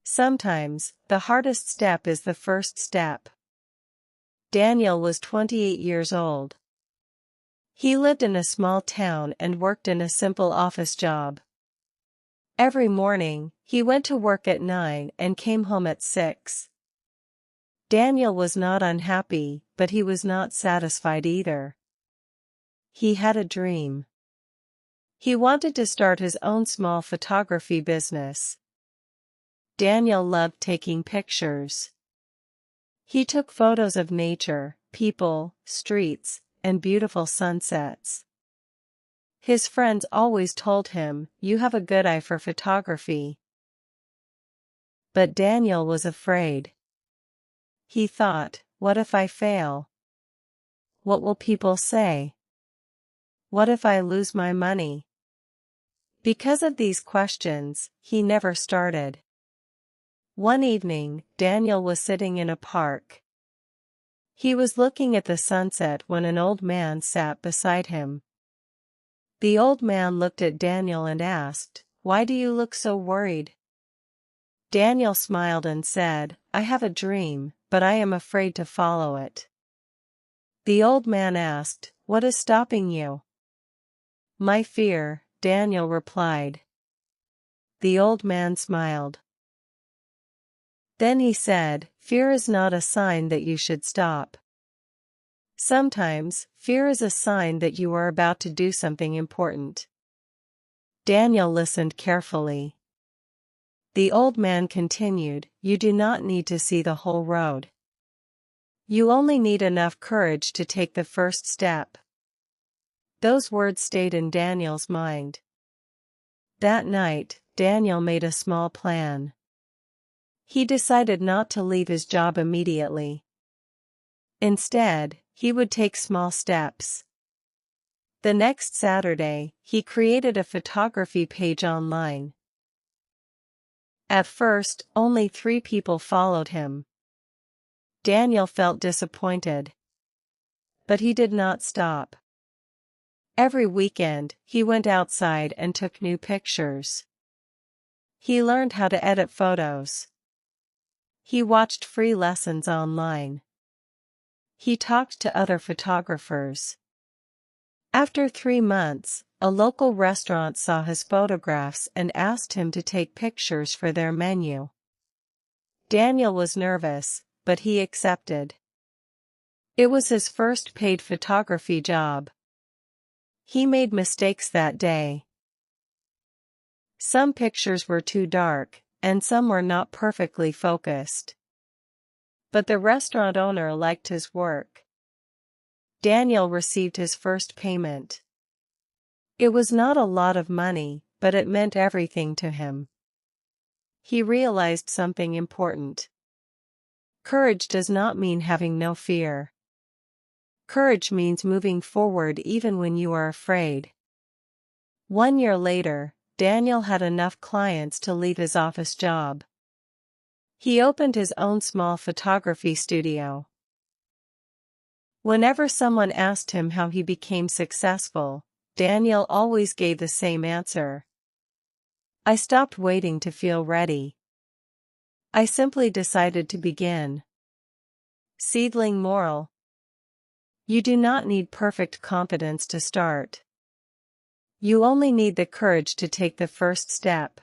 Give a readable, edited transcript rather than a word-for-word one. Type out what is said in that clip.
Sometimes, the hardest step is the first step. Daniel was 28 years old. He lived in a small town and worked in a simple office job. Every morning, he went to work at 9 and came home at 6. Daniel was not unhappy, but he was not satisfied either. He had a dream. He wanted to start his own small photography business. Daniel loved taking pictures. He took photos of nature, people, streets, and beautiful sunsets. His friends always told him, "You have a good eye for photography." But Daniel was afraid. He thought, what if I fail? What will people say? What if I lose my money? Because of these questions, he never started. One evening, Daniel was sitting in a park. He was looking at the sunset when an old man sat beside him. The old man looked at Daniel and asked, "Why do you look so worried?" Daniel smiled and said, "I have a dream, but I am afraid to follow it." The old man asked, "What is stopping you?" "My fear," Daniel replied. The old man smiled. Then he said, "Fear is not a sign that you should stop. Sometimes, fear is a sign that you are about to do something important." Daniel listened carefully. The old man continued, "You do not need to see the whole road. You only need enough courage to take the first step." Those words stayed in Daniel's mind. That night, Daniel made a small plan. He decided not to leave his job immediately. Instead, he would take small steps. The next Saturday, he created a photography page online. At first, only 3 people followed him. Daniel felt disappointed. But he did not stop. Every weekend, he went outside and took new pictures. He learned how to edit photos. He watched free lessons online. He talked to other photographers. After 3 months, a local restaurant saw his photographs and asked him to take pictures for their menu. Daniel was nervous, but he accepted. It was his first paid photography job. He made mistakes that day. Some pictures were too dark, and some were not perfectly focused. But the restaurant owner liked his work. Daniel received his first payment. It was not a lot of money, but it meant everything to him. He realized something important. Courage does not mean having no fear. Courage means moving forward even when you are afraid. 1 year later, Daniel had enough clients to leave his office job. He opened his own small photography studio. Whenever someone asked him how he became successful, Daniel always gave the same answer. "I stopped waiting to feel ready. I simply decided to begin." Seedling moral: you do not need perfect confidence to start. You only need the courage to take the first step.